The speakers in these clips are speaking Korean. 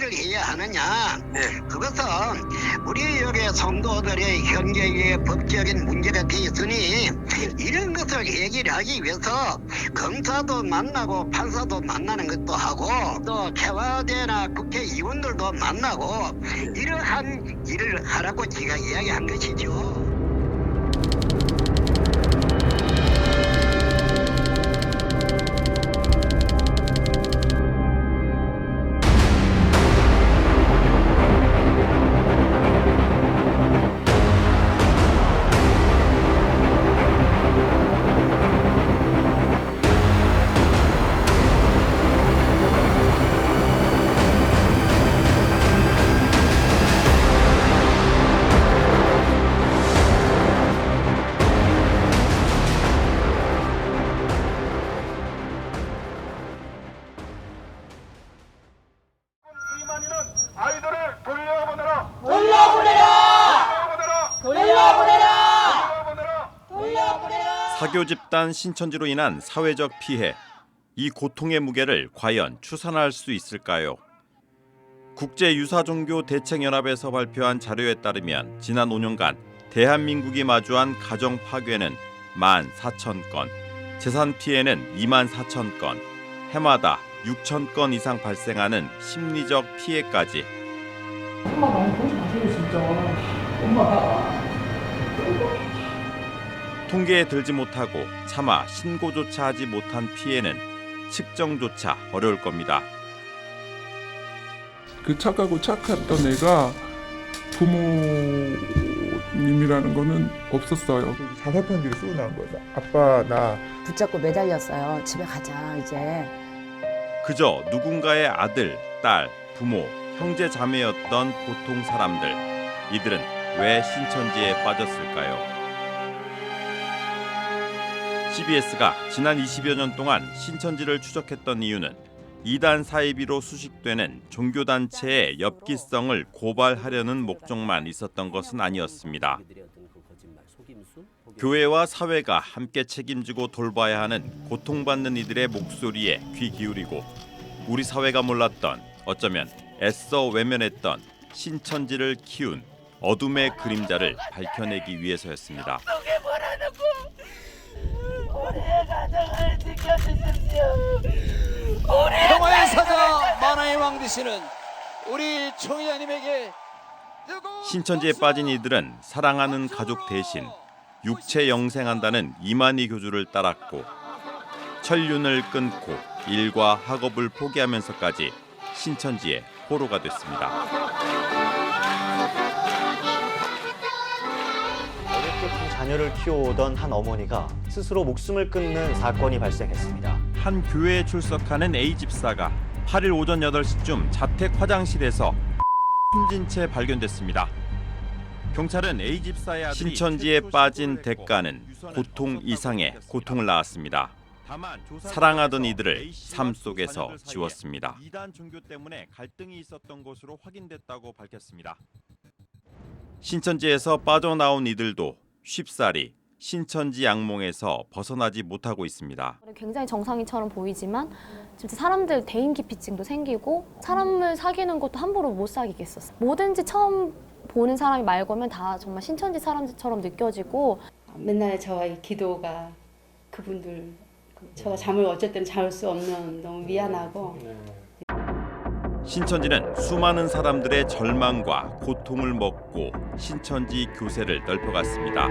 무엇을 해야 하느냐? 네. 그것은 우리 여기 성도들의 현재의 법적인 문제가 되어 있으니 이런 것을 해결하기 위해서 검사도 만나고 판사도 만나는 것도 하고 또 청와대나 국회의원들도 만나고 이러한 일을 하라고 제가 이야기한 것이죠. 아이들을 돌려보내라! 사교 집단 신천지로 인한 사회적 피해, 이 고통의 무게를 과연 추산할 수 있을까요? 국제유사종교대책연합에서 발표한 자료에 따르면 지난 5년간 대한민국이 마주한 가정 파괴는 14,000건, 재산 피해는 24,000건, 해마다 6,000건 이상 발생하는 심리적 피해까지. 엄마 너무 보지 마세요 진짜. 엄마. 통계에 들지 못하고 차마 신고조차 하지 못한 피해는 측정조차 어려울 겁니다. 그 착하고 착했던 애가 부모님이라는 거는 없었어요. 자살 편지를 쓰고 나온 거예요. 아빠 나 붙잡고 매달렸어요. 집에 가자 이제. 그저 누군가의 아들, 딸, 부모, 형제 자매였던 보통 사람들. 이들은 왜 신천지에 빠졌을까요? CBS가 지난 20여 년 동안 신천지를 추적했던 이유는 이단 사이비로 수식되는 종교단체의 엽기성을 고발하려는 목적만 있었던 것은 아니었습니다. 교회와 사회가 함께 책임지고 돌봐야 하는 고통받는 이들의 목소리에 귀 기울이고 우리 사회가 몰랐던, 어쩌면 애써 외면했던 신천지를 키운 어둠의 그림자를 밝혀내기 위해서였습니다. 평화의 사자 만화의 왕 되시는 우리 총회장님에게 신천지에 빠진 이들은 사랑하는 가족 대신 육체 영생한다는 이만희 교주를 따랐고 천륜을 끊고 일과 학업을 포기하면서까지 신천지의 포로가 됐습니다. 어렵게 자녀를 키워오던 한 어머니가 스스로 목숨을 끊는 사건이 발생했습니다. 한 교회에 출석하는 A집사가 8일 오전 8시쯤 자택 화장실에서 숨진 채 발견됐습니다. 경찰은 A집사의 아들이 신천지에 빠진 대가는 고통 이상의 고통을 낳았습니다. 사랑하던 이들을 삶 속에서 지웠습니다. 이단 종교 때문에 갈등이 있었던 것으로 확인됐다고 밝혔습니다. 신천지에서 빠져나온 이들도 쉽사리 신천지 악몽에서 벗어나지 못하고 있습니다. 굉장히 정상인처럼 보이지만 진짜 사람들 대인기피증도 생기고 사람을 사귀는 것도 함부로 못 사귀겠었어요. 뭐든지 처음 보는 사람이 말고면 다 정말 신천지 사람들처럼 느껴지고 맨날 저의 기도가 그분들 제가 잠을 어쩔 때는 잘 수 없는 너무 미안하고 신천지는 수많은 사람들의 절망과 고통을 먹고 신천지 교세를 넓혀갔습니다.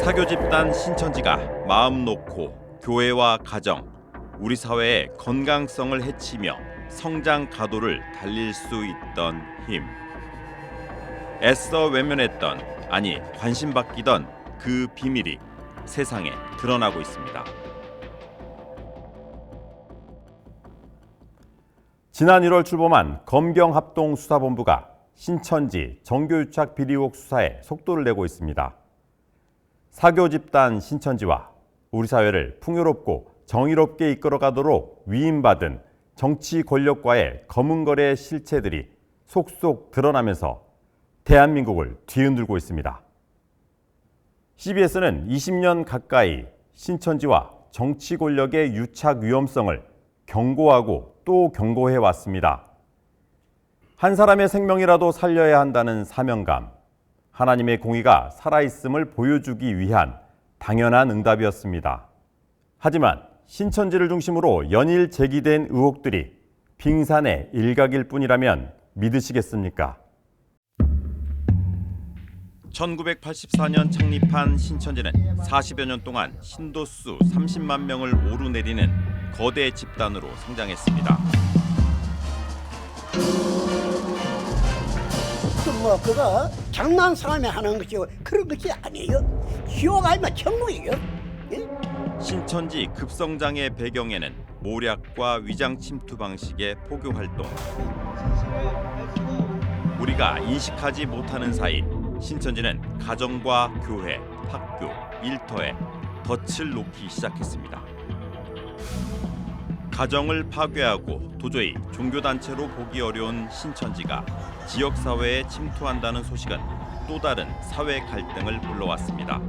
사교 집단 신천지가 마음 놓고 교회와 가정, 우리 사회의 건강성을 해치며 성장 가도를 달릴 수 있던 힘. 애써 외면했던, 아니 관심 받기던 그 비밀이 세상에 드러나고 있습니다. 지난 1월 출범한 검경합동수사본부가 신천지 정교유착 비리 의혹 수사에 속도를 내고 있습니다. 사교 집단 신천지와 우리 사회를 풍요롭고 정의롭게 이끌어가도록 위임받은 정치 권력과의 검은 거래의 실체들이 속속 드러나면서 대한민국을 뒤흔들고 있습니다. CBS는 20년 가까이 신천지와 정치 권력의 유착 위험성을 경고하고 또 경고해 왔습니다. 한 사람의 생명이라도 살려야 한다는 사명감. 하나님의 공의가 살아있음을 보여주기 위한 당연한 응답이었습니다. 하지만 신천지를 중심으로 연일 제기된 의혹들이 빙산의 일각일 뿐이라면 믿으시겠습니까? 1984년 창립한 신천지는 40여 년 동안 신도수 30만 명을 오르내리는 거대 집단으로 성장했습니다. 그거 장난 사람이 하는 것이 그런 것이 아니에요. 지옥 아니면 천국이에요. 신천지 급성장의 배경에는 모략과 위장 침투 방식의 포교 활동, 우리가 인식하지 못하는 사이 신천지는 가정과 교회, 학교, 일터에 덫을 놓기 시작했습니다. 가정을 파괴하고 도저히 종교단체로 보기 어려운 신천지가 지역사회에 침투한다는 소식은 또 다른 사회 갈등을 불러왔습니다.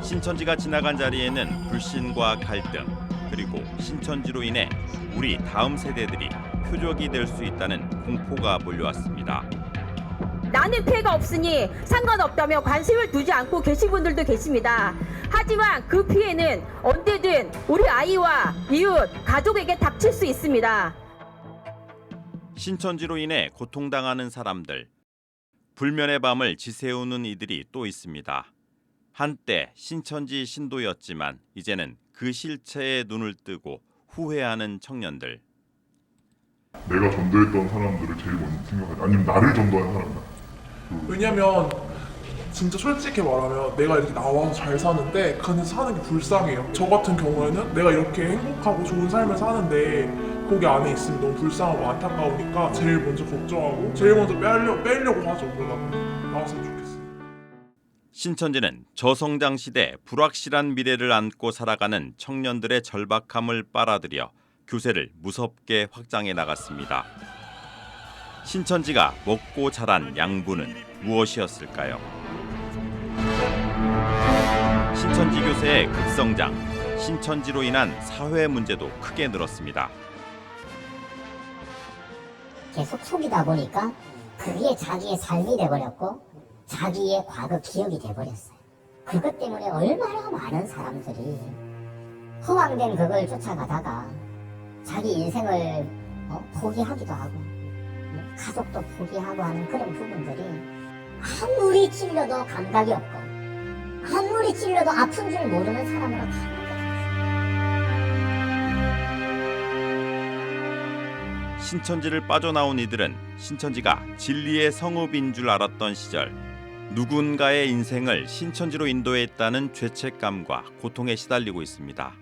신천지가 지나간 자리에는 불신과 갈등, 그리고 신천지로 인해 우리 다음 세대들이 표적이 될 수 있다는 공포가 몰려왔습니다. 나는 피해가 없으니 상관없다며 관심을 두지 않고 계신 분들도 계십니다. 하지만 그 피해는 언제든 우리 아이와 이웃, 가족에게 닥칠 수 있습니다. 신천지로 인해 고통당하는 사람들, 불면의 밤을 지새우는 이들이 또 있습니다. 한때 신천지 신도였지만 이제는 그 실체에 눈을 뜨고 후회하는 청년들. 내가 전도했던 사람들을 제일 먼저 생각하지, 아니면 나를 전도한 사람들. 왜냐면 진짜 솔직히 말하면 내가 이렇게 나와서 잘 사는데 그냥 사는 게 불쌍해요. 저 같은 경우에는 내가 이렇게 행복하고 좋은 삶을 사는데 거기 안에 있으면 너무 불쌍하고 안타까우니까 제일 먼저 걱정하고 제일 먼저 빼려고 하죠. 그러다 나왔으면 좋겠어요. 신천지는 저성장 시대 불확실한 미래를 안고 살아가는 청년들의 절박함을 빨아들여 교세를 무섭게 확장해 나갔습니다. 신천지가 먹고 자란 양분은 무엇이었을까요? 신천지 교세의 급성장, 신천지로 인한 사회 문제도 크게 늘었습니다. 계속 속이다 보니까 그게 자기의 삶이 돼버렸고 자기의 과거 기억이 돼버렸어요. 그것 때문에 얼마나 많은 사람들이 허황된 그걸 쫓아가다가 자기 인생을 포기하기도 하고 가족도 포기하고 하는 그런 부분들이 아무리 찔려도 감각이 없고 아무리 찔려도 아픈 줄 모르는 사람으로 다 신천지를 빠져나온 이들은 신천지가 진리의 성읍인 줄 알았던 시절 누군가의 인생을 신천지로 인도했다는 죄책감과 고통에 시달리고 있습니다.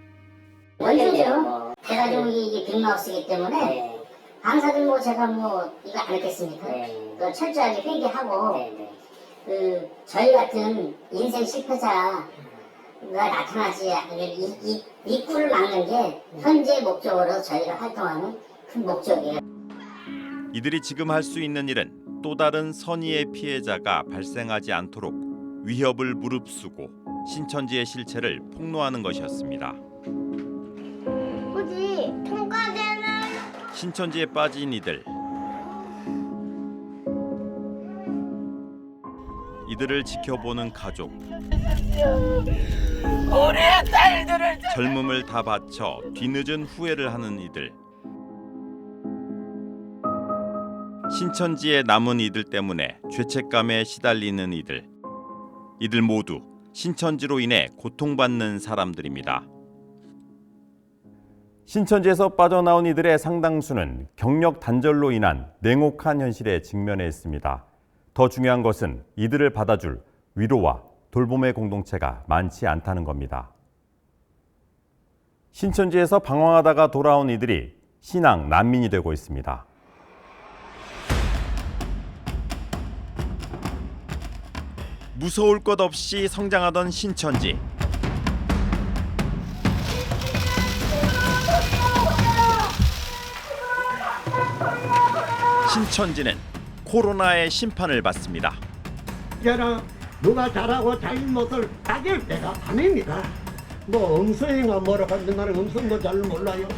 원래요 대가족이 이게 빅마우스이기 때문에 강사들 제가 이거 안 했겠습니까? 또 철저하게 회개하고 저희 같은 인생 실패자가 나타나지 이 꿀을 막는 게 현재 목적으로 저희가 활동하는 큰 목적이에요. 이들이 지금 할 수 있는 일은 또 다른 선의의 피해자가 발생하지 않도록 위협을 무릅쓰고 신천지의 실체를 폭로하는 것이었습니다. 굳이 통과되는 신천지에 빠진 이들을 지켜보는 가족, 우리의 딸들을 젊음을 다 바쳐 뒤늦은 후회를 하는 이들, 신천지에 남은 이들 때문에 죄책감에 시달리는 이들 모두 신천지로 인해 고통받는 사람들입니다. 신천지에서 빠져나온 이들의 상당수는 경력 단절로 인한 냉혹한 현실에 직면해 있습니다. 더 중요한 것은 이들을 받아줄 위로와 돌봄의 공동체가 많지 않다는 겁니다. 신천지에서 방황하다가 돌아온 이들이 신앙 난민이 되고 있습니다. 무서울 것 없이 성장하던 신천지. 신천지는 코로나의 심판을 받습니다. 저는 누가 잘하고 잘못을 따질 때가 밤입니다. 음성인가 뭐라 하는데 나는 음성도 잘 몰라요.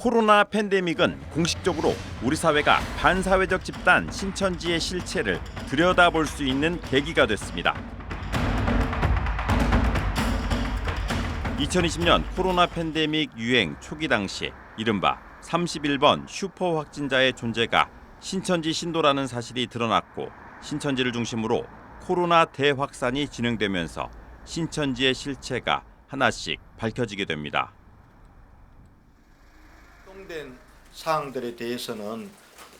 코로나 팬데믹은 공식적으로 우리 사회가 반사회적 집단 신천지의 실체를 들여다볼 수 있는 계기가 됐습니다. 2020년 코로나 팬데믹 유행 초기 당시 이른바 31번 슈퍼 확진자의 존재가 신천지 신도라는 사실이 드러났고 신천지를 중심으로 코로나 대확산이 진행되면서 신천지의 실체가 하나씩 밝혀지게 됩니다. 된 사항들에 대해서는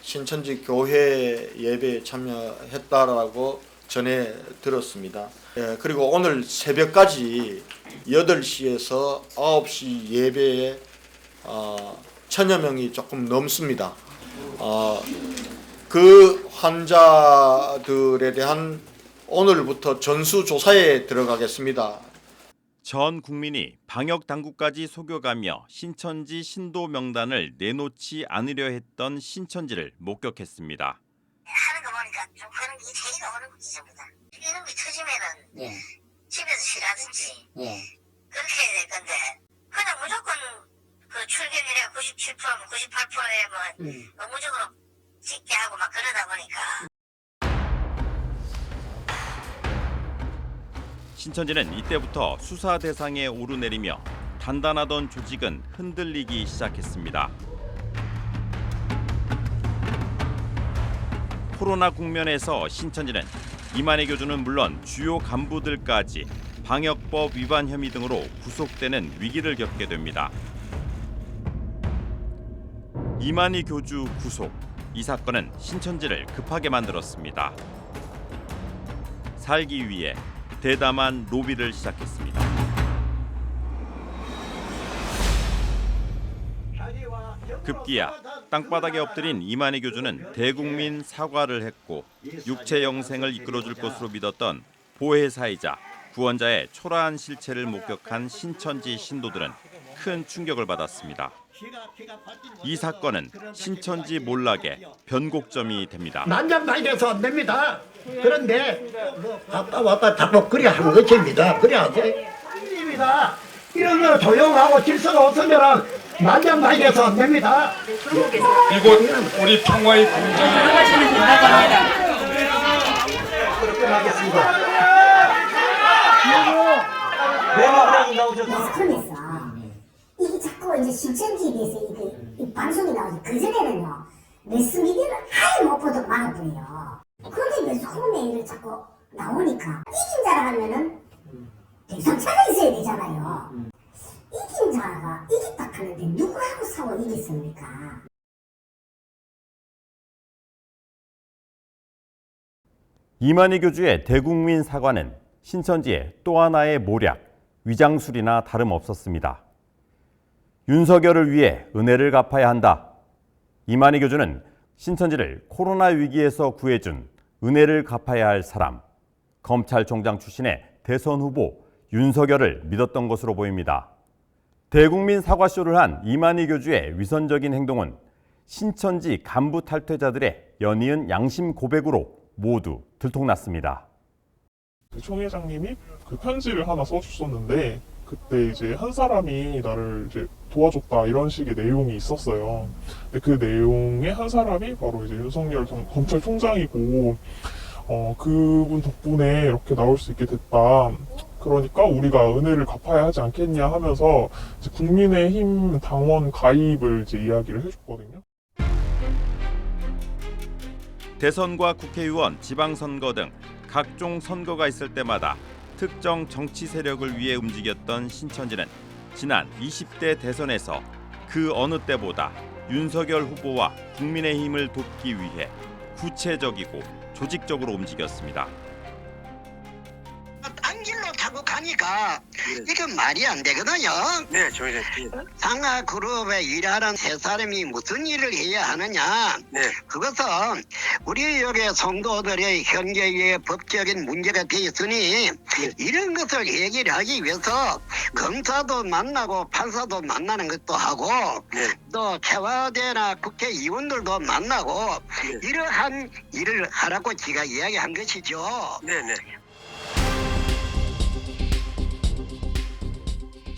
신천지 교회 예배에 참여했다라고 전해 들었습니다. 그리고 오늘 새벽까지 8시에서 9시 예배에 1000여 명이 조금 넘습니다. 그 환자들에 대한 오늘부터 전수조사에 들어가겠습니다. 전 국민이 방역 당국까지 속여가며 신천지 신도 명단을 내놓지 않으려 했던 신천지를 목격했습니다. 하는 거 보니까 좀 그런 게 차이가 어느 곳이십니다. 이런 게 터지면은 집에서 쉬라든지 그렇게 해야 될 건데 그냥 무조건 그 출결률이 97%, 98%에 뭐 무조건 찍게 하고 막 그러다 보니까. 신천지는 이때부터 수사 대상에 오르내리며 단단하던 조직은 흔들리기 시작했습니다. 코로나 국면에서 신천지는 이만희 교주는 물론 주요 간부들까지 방역법 위반 혐의 등으로 구속되는 위기를 겪게 됩니다. 이만희 교주 구속, 이 사건은 신천지를 급하게 만들었습니다. 살기 위해 대담한 로비를 시작했습니다. 급기야 땅바닥에 엎드린 이만희 교주는 대국민 사과를 했고 육체 영생을 이끌어줄 것으로 믿었던 보혜사이자 구원자의 초라한 실체를 목격한 신천지 신도들은 큰 충격을 받았습니다. 이 사건은 신천지 몰락의 변곡점이 됩니다. 난장판에서 안 됩니다. 그런데 갔다 왔다 자꾸 그래 하는 것입니다. 그래 하세요. 이런 거 조용하고 질서가 없으면 난장판에서 안 됩니다. 이곳 우리 평화의 공장 들어가시면 된다고 합니다. 그렇게 하겠습니다. 매스컴에서 이게 자꾸 이제 신천지에 대해서 이 방송이 나오죠. 그전에는요 매스미디어를 아예 못 보도록 막아버려요. 그런데 매스컴에 자꾸 나오니까 이긴 자라 하면은 대상차가 있어야 되잖아요. 이긴 자가 이겼다 하는데 누구하고 싸워 이겼습니까? 이만희 교주의 대국민 사과는 신천지의 또 하나의 모략, 위장술이나 다름없었습니다. 윤석열을 위해 은혜를 갚아야 한다. 이만희 교주는 신천지를 코로나 위기에서 구해준 은혜를 갚아야 할 사람, 검찰총장 출신의 대선 후보 윤석열을 믿었던 것으로 보입니다. 대국민 사과쇼를 한 이만희 교주의 위선적인 행동은 신천지 간부 탈퇴자들의 연이은 양심 고백으로 모두 들통났습니다. 총 회장님이 그 편지를 하나 써주셨는데 그때 이제 한 사람이 나를 이제 도와줬다 이런 식의 내용이 있었어요. 근데 그 내용의 한 사람이 바로 이제 윤석열 검찰총장이고 그분 덕분에 이렇게 나올 수 있게 됐다. 그러니까 우리가 은혜를 갚아야 하지 않겠냐 하면서 이제 국민의힘 당원 가입을 이제 이야기를 해줬거든요. 대선과 국회의원, 지방선거 등 각종 선거가 있을 때마다 특정 정치 세력을 위해 움직였던 신천지는 지난 20대 대선에서 그 어느 때보다 윤석열 후보와 국민의힘을 돕기 위해 구체적이고 조직적으로 움직였습니다. 딴 길로 타고 가니까 이건 말이 안 되거든요. 네, 저희는 상하 그룹에 일하는 세 사람이 무슨 일을 해야 하느냐. 그것은 우리 여기 성도들의 현재의 법적인 문제가 되어 있으니 이런 것을 해결하기 위해서 검사도 만나고 판사도 만나는 것도 하고 또 청와대나 국회의원들도 만나고 이러한 일을 하라고 제가 이야기한 것이죠.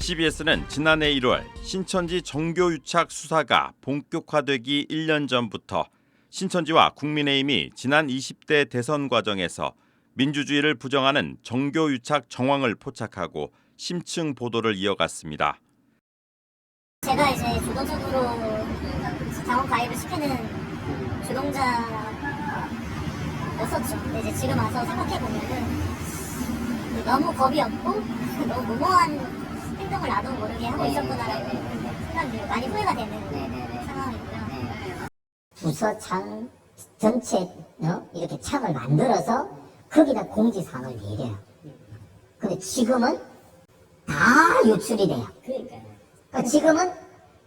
CBS는 지난해 1월 신천지 정교유착 수사가 본격화되기 1년 전부터 신천지와 국민의힘이 지난 20대 대선 과정에서 민주주의를 부정하는 정교유착 정황을 포착하고 심층 보도를 이어갔습니다. 제가 이제 주도적으로 당원 가입을 시키는 주동자였었죠. 근데 이제 지금 와서 생각해 보면은 너무 겁이 없고 너무 무모한 행동을 나도 모르게 하고 있었구나라고 생각이 많이 후회가 되는 상황이고요. 부서창 전체 이렇게 창을 만들어서 거기다 공지사항을 내려요. 근데 지금은 다 유출이 돼요. 그러니까 지금은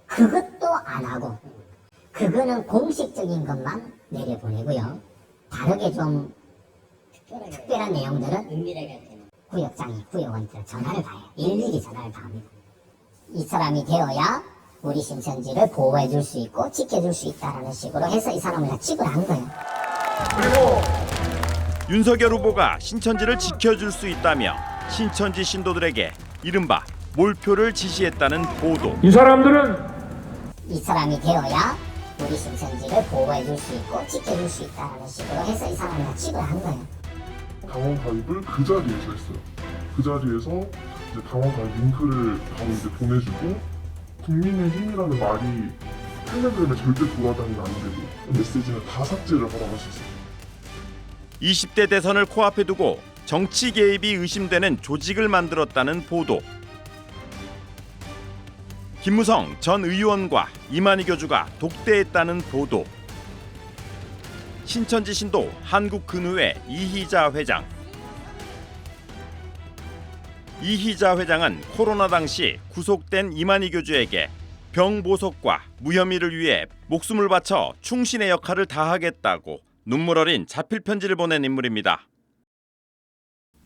그것도 안 하고 그거는 공식적인 것만 내려보내고요. 다르게 좀 특별한 내용들은 구역장이 구역원한테 전화를 가요. 일일이 전화를 다 합니다. 이 사람이 되어야 우리 신천지를 보호해 줄 수 있고 지켜줄 수 있다라는 식으로 해서 이 사람을 다 찍으란 거예요. 그리고 윤석열 후보가 신천지를 지켜줄 수 있다며 신천지 신도들에게 이른바 몰표를 지시했다는 보도. 이 사람들은 이 사람이 되어야 우리 신천지를 보호해 줄 수 있고 지켜줄 수 있다라는 식으로 해서 이 사람을 다 찍으란 거예요. 당원 가입을 그 자리에서 했어요. 그 자리에서 이제 당원 가입 링크를 바로 이제 보내주고 국민의힘이라는 말이 텔레그램에 절대 돌아다니면 안 되고 메시지는 다 삭제를 하라고 하셨어요. 20대 대선을 코앞에 두고 정치 개입이 의심되는 조직을 만들었다는 보도. 김무성 전 의원과 이만희 교주가 독대했다는 보도. 신천지 신도 한국근의회 이희자 회장. 이희자 회장은 코로나 당시 구속된 이만희 교주에게 병보석과 무혐의를 위해 목숨을 바쳐 충신의 역할을 다하겠다고 눈물 어린 자필 편지를 보낸 인물입니다.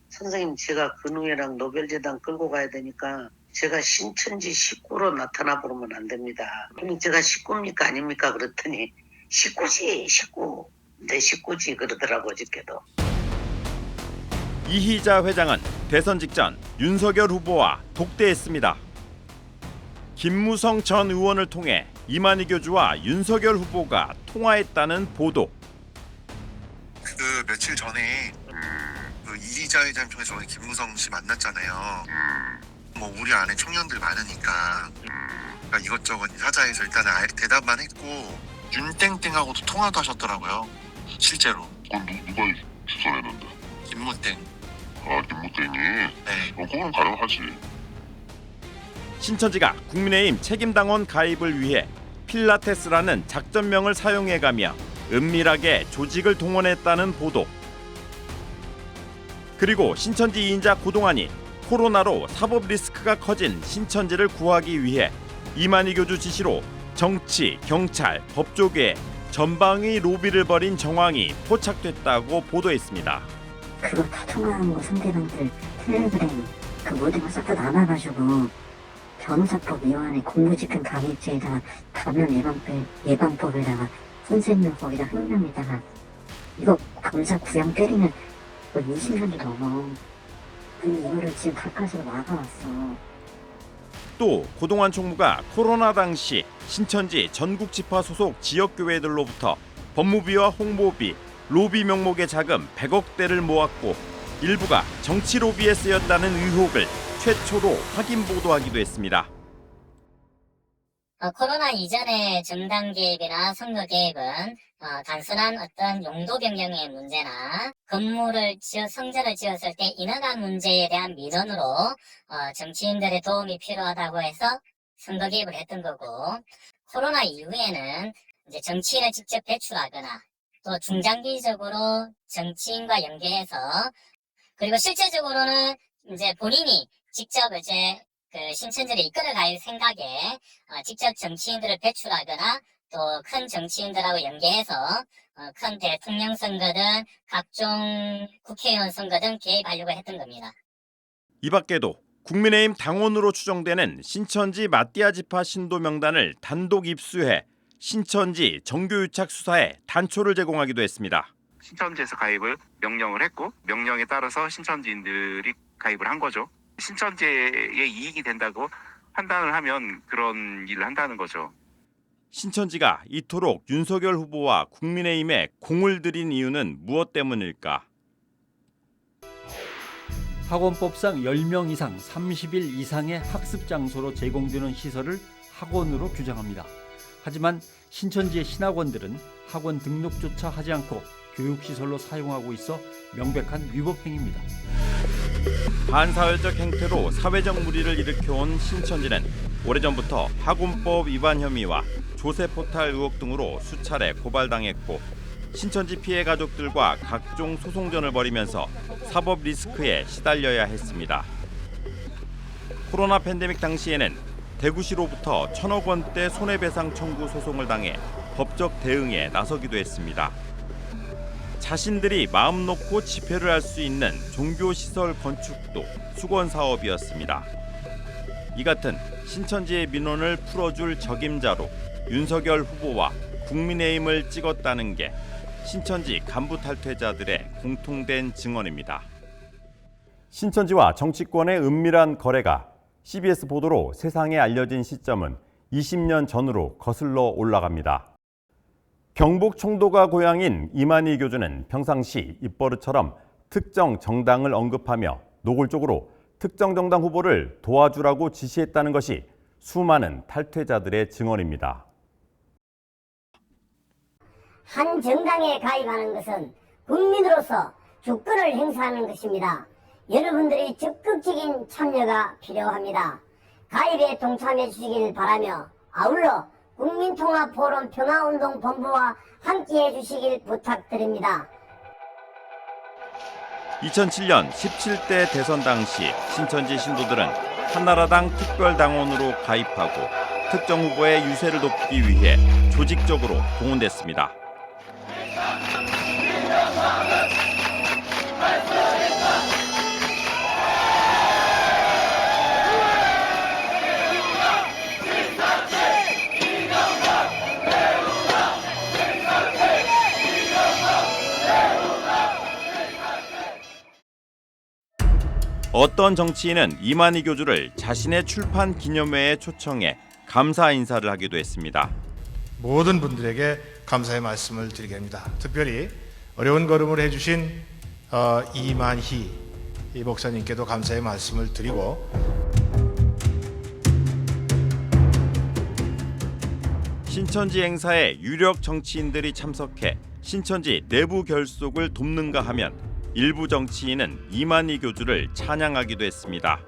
선생님, 제가 근우회랑 노벨재단 끌고 가야 되니까 제가 신천지 식구로 나타나 보면 안 됩니다. 그럼 제가 식구입니까 아닙니까 그랬더니 식구지 식구. 내 식구지 그러더라고 어저께도. 이희자 회장은 대선 직전 윤석열 후보와 독대했습니다. 김무성 전 의원을 통해 이만희 교주와 윤석열 후보가 통화했다는 보도. 그 며칠 전에 그 이희자 회장 통해서 김무성 씨 만났잖아요. 뭐 우리 안에 청년들 많으니까 그러니까 이것저것 하자해서 일단은 대답만 했고 윤땡땡하고도 통화도 하셨더라고요. 실제로. 그건 누가 주선했는데? 김무땡. 아, 김무땡이? 네. 그건 가능하지. 신천지가 국민의힘 책임당원 가입을 위해 필라테스라는 작전명을 사용해가며 은밀하게 조직을 동원했다는 보도. 그리고 신천지 2인자 고동환이 코로나로 사법 리스크가 커진 신천지를 구하기 위해 이만희 교주 지시로 정치, 경찰, 법조계에 전방위 로비를 벌인 정황이 포착됐다고 보도했습니다. 그거 다 통화한 거 상대방들 텔레그램 그 모든 걸 싹 다 나눠가지고 변호사법 위반에 공무집행 방해죄에다가 감염 예방법에다가 선생님 거기다 횡령에다가 이거 검사 구형 때리면 20년도 넘어. 근데 이거를 지금 가까스로 막아왔어. 또 고동환 총무가 코로나 당시 신천지 전국 지파 소속 지역교회들로부터 법무비와 홍보비, 로비 명목의 자금 100억대를 모았고 일부가 정치 로비에 쓰였다는 의혹을 최초로 확인 보도하기도 했습니다. 코로나 이전의 정당 개입이나 선거 개입은 단순한 어떤 용도 변경의 문제나 건물을 성전을 지었을 때 인허가 문제에 대한 민원으로 정치인들의 도움이 필요하다고 해서 선거 개입을 했던 거고, 코로나 이후에는 이제 정치인을 직접 배출하거나 또 중장기적으로 정치인과 연계해서, 그리고 실제적으로는 이제 본인이 직접 이제 그 신천지를 이끌어갈 생각에 직접 정치인들을 배출하거나 또 큰 정치인들하고 연계해서 큰 대통령 선거든 각종 국회의원 선거든 개입하려고 했던 겁니다. 이 밖에도 국민의힘 당원으로 추정되는 신천지 마띠아 지파 신도 명단을 단독 입수해 신천지 정교유착 수사에 단초를 제공하기도 했습니다. 신천지에서 가입을 명령을 했고 명령에 따라서 신천지인들이 가입을 한 거죠. 신천지에 이익이 된다고 판단을 하면 그런 일을 한다는 거죠. 신천지가 이토록 윤석열 후보와 국민의힘에 공을 들인 이유는 무엇 때문일까? 학원법상 10명 이상 30일 이상의 학습 장소로 제공되는 시설을 학원으로 규정합니다. 하지만 신천지의 신학원들은 학원 등록조차 하지 않고 교육시설로 사용하고 있어 명백한 위법 행위입니다. 반사회적 행태로 사회적 물의를 일으켜온 신천지는 오래전부터 학원법 위반 혐의와 조세 포탈 의혹 등으로 수차례 고발당했고 신천지 피해 가족들과 각종 소송전을 벌이면서 사법 리스크에 시달려야 했습니다. 코로나 팬데믹 당시에는 대구시로부터 1,000억 원대 손해배상 청구 소송을 당해 법적 대응에 나서기도 했습니다. 자신들이 마음 놓고 집회를 할 수 있는 종교시설 건축도 수건 사업이었습니다. 이 같은 신천지의 민원을 풀어줄 적임자로 윤석열 후보와 국민의힘을 찍었다는 게 신천지 간부 탈퇴자들의 공통된 증언입니다. 신천지와 정치권의 은밀한 거래가 CBS 보도로 세상에 알려진 시점은 20년 전으로 거슬러 올라갑니다. 경북 청도가 고향인 이만희 교주는 평상시 입버릇처럼 특정 정당을 언급하며 노골적으로 특정 정당 후보를 도와주라고 지시했다는 것이 수많은 탈퇴자들의 증언입니다. 한 정당에 가입하는 것은 국민으로서 주권을 행사하는 것입니다. 여러분들의 적극적인 참여가 필요합니다. 가입에 동참해 주시길 바라며 아울러 국민통합포럼 평화운동본부와 함께해 주시길 부탁드립니다. 2007년 17대 대선 당시 신천지 신도들은 한나라당 특별당원으로 가입하고 특정 후보의 유세를 돕기 위해 조직적으로 동원됐습니다. 어떤 정치인은 이만희 교주를 자신의 출판 기념회에 초청해 감사 인사를 하기도 했습니다. 모든 분들에게 감사의 말씀을 드리게 합니다. 특별히 어려운 걸음을 해주신 이만희 목사님께도 감사의 말씀을 드리고, 신천지 행사에 유력 정치인들이 참석해 신천지 내부 결속을 돕는가 하면 일부 정치인은 이만희 교주를 찬양하기도 했습니다.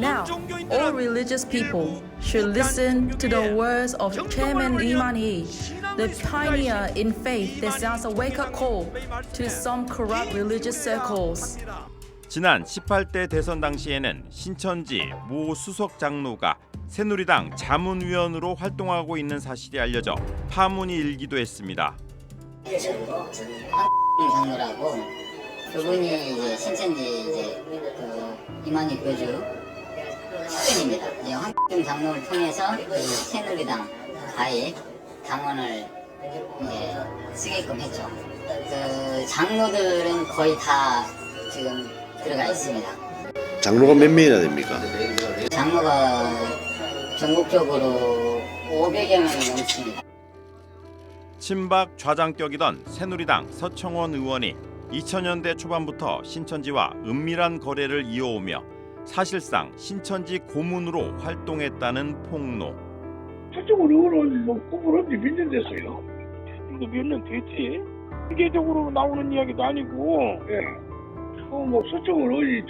Now, all religious people should listen to the words of Chairman Lee Man-hee, the pioneer in faith that sounds a wake-up call to some corrupt religious circles. 지난 18대 대선 당시에는 신천지 모 수석 장로가 새누리당 자문위원으로 활동하고 있는 사실이 알려져 파문이 일기도 했습니다. 장로라고 그분이 이제 신천지 이제 이만희 교주 측근입니다. 이제 황 장로를 통해서 그 새누리당 가입 당원을 이제 쓰게끔 했죠. 그 장로들은 거의 다 지금 들어가 있습니다. 장로가 몇 명이나 됩니까? 장로가 전국적으로 500여 명이 넘습니다. 친박 좌장격이던 새누리당 서청원 의원이 2000년대 초반부터 신천지와 은밀한 거래를 이어오며 사실상 신천지 고문으로 활동했다는 폭로. 서청원 의원은 뭐 고문한 지 몇 년 됐어요? 이거 몇 년 됐지? 공개적으로 나오는 이야기도 아니고, 뭐 서청원 의원이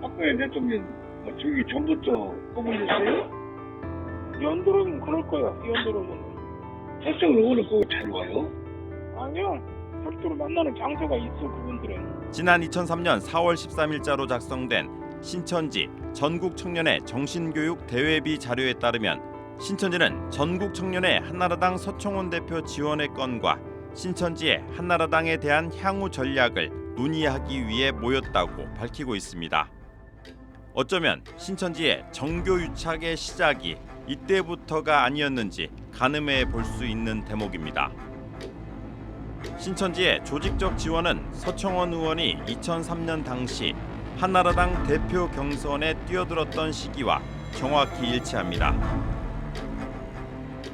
박근혜 대통령 주기 전부터 고문했어요? 연도로는 그럴 거야. 연도로는. 서청원 의원은 그거 잘 와요? 아니요. 별도로 만나는 장소가 있어, 그분들은. 지난 2003년 4월 13일자로 작성된 신천지 전국 청년의 정신교육 대회비 자료에 따르면 신천지는 전국 청년의 한나라당 서청원 대표 지원의 건과 신천지의 한나라당에 대한 향후 전략을 논의하기 위해 모였다고 밝히고 있습니다. 어쩌면 신천지의 정교 유착의 시작이 이때부터가 아니었는지 가늠해 볼 수 있는 대목입니다. 신천지의 조직적 지원은 서청원 의원이 2003년 당시 한나라당 대표 경선에 뛰어들었던 시기와 정확히 일치합니다.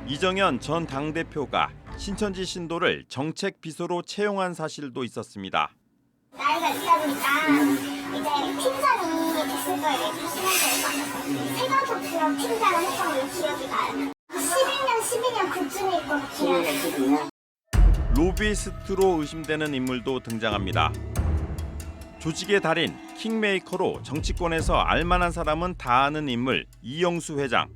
이정현 전 당대표가 신천지 신도를 정책 비서로 채용한 사실도 있었습니다. 나이가 있다 보니까 이제 팀장이 됐을 거에 대해서 생각보다 팀장을 했던 걸 기억이 나요. 11년 그쯤일 거 기억이. 로비스트로 의심되는 인물도 등장합니다. 조직의 달인, 킹메이커로 정치권에서 알만한 사람은 다 아는 인물 이영수 회장.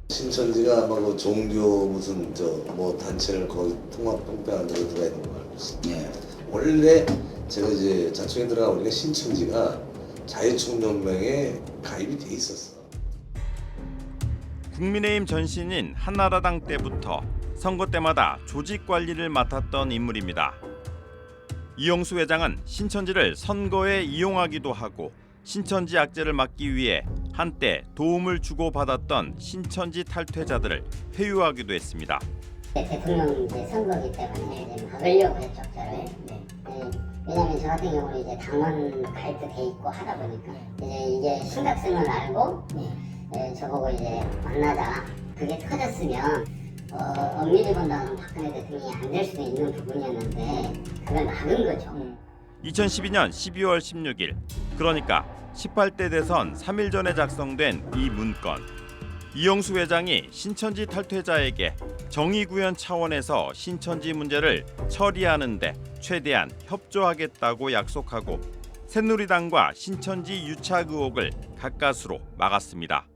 신천지가 아마 그 종교 무슨 뭐 단체를 거의 통합 통폐하는 데로 들어가 있는 걸 알고 있습니다. 원래 제가 이제 자청에 들어가 보니까 신천지가 자유총연맹에 가입이 돼 있었어. 국민의힘 전신인 한나라당 때부터 선거 때마다 조직 관리를 맡았던 인물입니다. 이영수 회장은 신천지를 선거에 이용하기도 하고 신천지 악재를 막기 위해 한때 도움을 주고받았던 신천지 탈퇴자들을 회유하기도 했습니다. 대통령 선거기 때문에 이제 막으려고 했죠, 저를. 왜냐하면 저 같은 경우는 이제 당원 가입도 돼 있고 하다 보니까 이게 심각성을 알고 저보고 이제 만나자. 그게 터졌으면 엄밀히 본다면 박근혜 대통령이 안 될 수도 있는 부분이었는데 그걸 막은 거죠. 2012년 12월 16일, 그러니까 18대 대선 3일 전에 작성된 이 문건. 이영수 회장이 신천지 탈퇴자에게 정의구현 차원에서 신천지 문제를 처리하는데 최대한 협조하겠다고 약속하고 새누리당과 신천지 유착 의혹을 가까스로 막았습니다.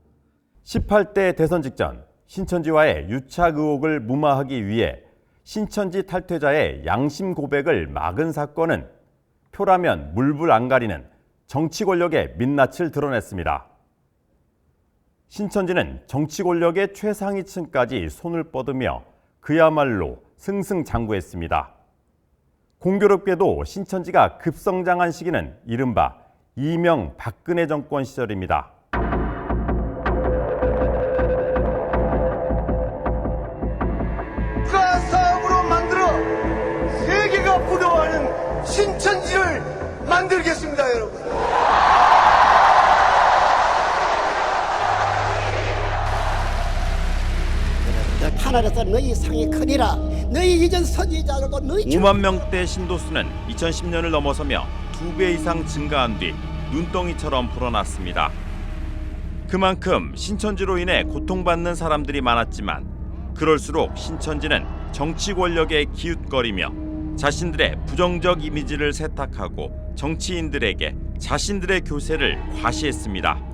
18대 대선 직전 신천지와의 유착 의혹을 무마하기 위해 신천지 탈퇴자의 양심 고백을 막은 사건은 표라면 물불 안 가리는 정치 권력의 민낯을 드러냈습니다. 신천지는 정치 권력의 최상위층까지 손을 뻗으며 그야말로 승승장구했습니다. 공교롭게도 신천지가 급성장한 시기는 이른바 이명박근혜 정권 시절입니다. 사업으로 만들어 세계가 부러워하는 신천지를 만들겠습니다, 여러분. 하늘에서 너희 상이 크니라. 너희 이전 선지자라고 너희 5만 명대 신도수는 2010년을 넘어서며 2배 이상 증가한 뒤 눈덩이처럼 불어났습니다. 그만큼 신천지로 인해 고통받는 사람들이 많았지만 그럴수록 신천지는 정치 권력에 기웃거리며 자신들의 부정적 이미지를 세탁하고 정치인들에게 자신들의 교세를 과시했습니다.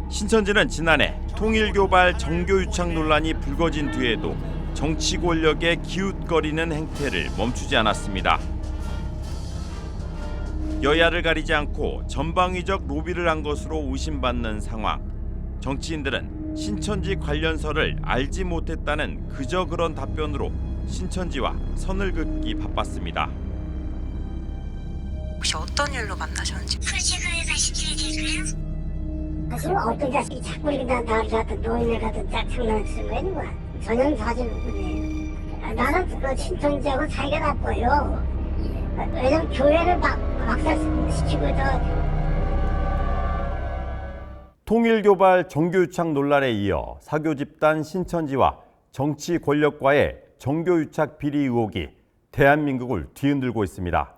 신천지는 지난해 통일교발 정교유착 논란이 불거진 뒤에도 정치 권력에 기웃거리는 행태를 멈추지 않았습니다. 여야를 가리지 않고 전방위적 로비를 한 것으로 의심받는 상황. 정치인들은 신천지 관련서를 알지 못했다는 그저 그런 답변으로 신천지와 선을 긋기 바빴습니다. 혹시 어떤 일로 만나셨는지? 풀시그에서 신천지일까요? 지금 어떤 자식이 자꾸 이렇게 나를 갖다 노인을 갖다 짝창만 쓰고 있는 거야. 전혀 사실 뿐이에요. 나는 그 신천지하고 사이가 나빠요. 왜냐면 교회를 막살시키고 통일교발 정교유착 논란에 이어 사교 집단 신천지와 정치 권력과의 정교유착 비리 의혹이 대한민국을 뒤흔들고 있습니다.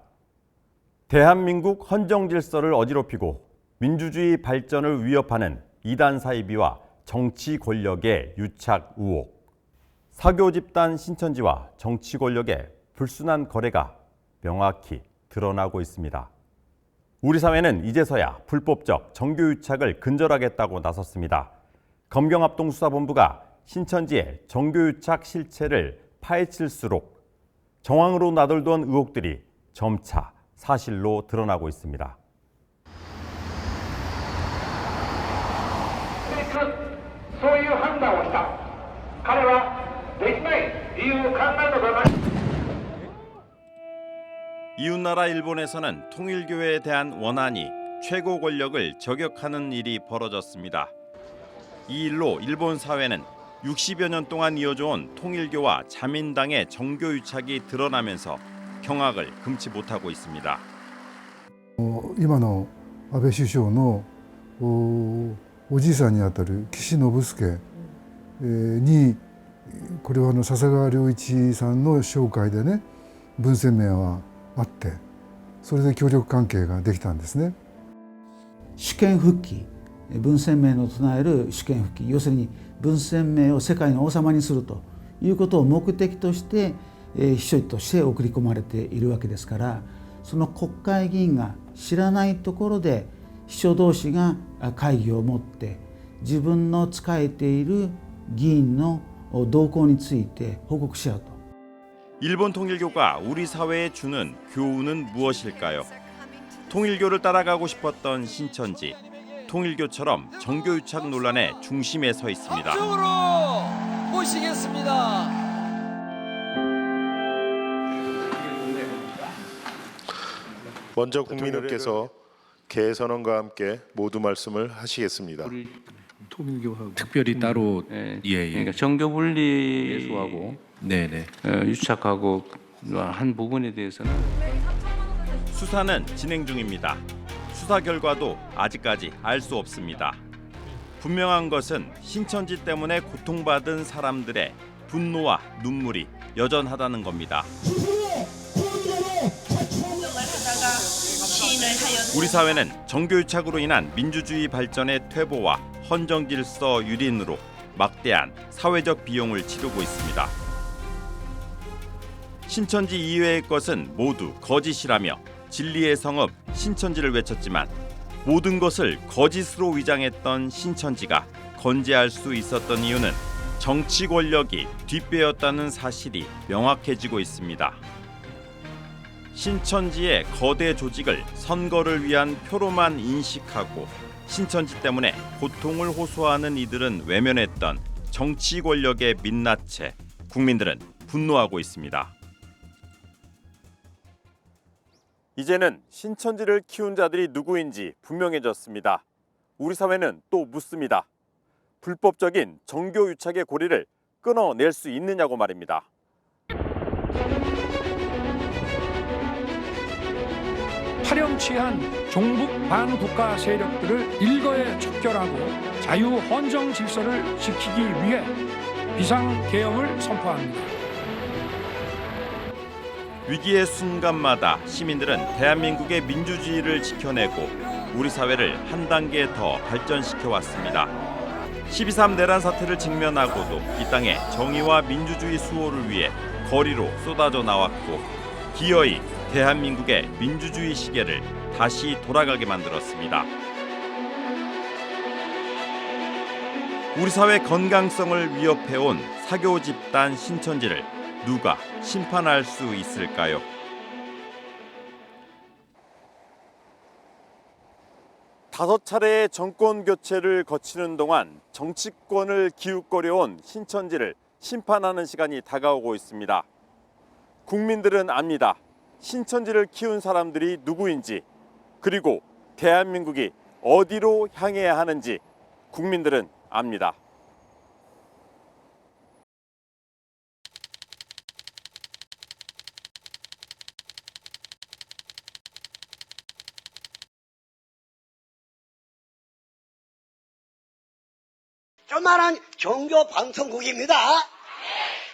대한민국 헌정 질서를 어지럽히고 민주주의 발전을 위협하는 이단 사이비와 정치 권력의 유착 의혹. 사교 집단 신천지와 정치 권력의 불순한 거래가 명확히 드러나고 있습니다. 우리 사회는 이제서야 불법적 정교유착을 근절하겠다고 나섰습니다. 검경합동수사본부가 신천지의 정교유착 실체를 파헤칠수록 정황으로 나돌던 의혹들이 점차 사실로 드러나고 있습니다. 이웃나라 일본에서는 통일교회에 대한 원한이 최고 권력을 저격하는 일이 벌어졌습니다. 이 일로 일본 사회는 60여 년 동안 이어져온 통일교와 자민당의 정교유착이 드러나면서 경악을 금치 못하고 있습니다. 今の安倍首相のおじいさんにあたる岸信介にこれは笹川良一さんの紹介でね文鮮明はあってそれで協力関係ができたんですね。主権復帰文鮮明の唱える主権復帰要するに文鮮明を世界の王様にするということを目的として秘書として送り込まれているわけですからその国会議員が知らないところで秘書同士が会議を持って自分の仕えている議員の動向について報告し合うと。 일본 통일교가 우리 사회에 주는 교훈은 무엇일까요? 통일교를 따라가고 싶었던 신천지, 통일교처럼 정교유착 논란의 중심에 서 있습니다. 앞쪽으로 모시겠습니다. 먼저 국민의께서 개선언과 함께 모두 말씀을 하시겠습니다. 통일교하고 특별히 따로 그러니까 정교 분리하고 유착하고 한 부분에 대해서는 수사는 진행 중입니다. 수사 결과도 아직까지 알 수 없습니다. 분명한 것은 신천지 때문에 고통받은 사람들의 분노와 눈물이 여전하다는 겁니다. 우리 사회는 정교유착으로 인한 민주주의 발전의 퇴보와 헌정질서 유린으로 막대한 사회적 비용을 치르고 있습니다. 신천지 이외의 것은 모두 거짓이라며 진리의 성읍 신천지를 외쳤지만 모든 것을 거짓으로 위장했던 신천지가 건재할 수 있었던 이유는 정치 권력이 뒷배였다는 사실이 명확해지고 있습니다. 신천지의 거대 조직을 선거를 위한 표로만 인식하고 신천지 때문에 고통을 호소하는 이들은 외면했던 정치 권력의 민낯에 국민들은 분노하고 있습니다. 이제는 신천지를 키운 자들이 누구인지 분명해졌습니다. 우리 사회는 또 묻습니다. 불법적인 정교 유착의 고리를 끊어낼 수 있느냐고 말입니다. 파렴치한 종북 반국가 세력들을 일거에 척결하고 자유 헌정 질서를 지키기 위해 비상계엄을 선포합니다. 위기의 순간마다 시민들은 대한민국의 민주주의를 지켜내고 우리 사회를 한 단계 더 발전시켜 왔습니다. 12.3 내란 사태를 직면하고도 이 땅에 정의와 민주주의 수호를 위해 거리로 쏟아져 나왔고 기어이 대한민국의 민주주의 시계를 다시 돌아가게 만들었습니다. 우리 사회 건강성을 위협해온 사교 집단 신천지를 누가 심판할 수 있을까요? 다섯 차례의 정권 교체를 거치는 동안 정치권을 기웃거려온 신천지를 심판하는 시간이 다가오고 있습니다. 국민들은 압니다. 신천지를 키운 사람들이 누구인지 그리고 대한민국이 어디로 향해야 하는지 국민들은 압니다. 조만한 종교 방송국입니다.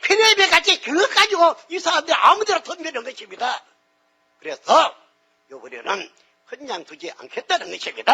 텔레비전 같이 그것 가지고 이 사람들이 아무데나 덤비는 것입니다. 그래서 요번에는 그냥 두지 않겠다는 것입니다.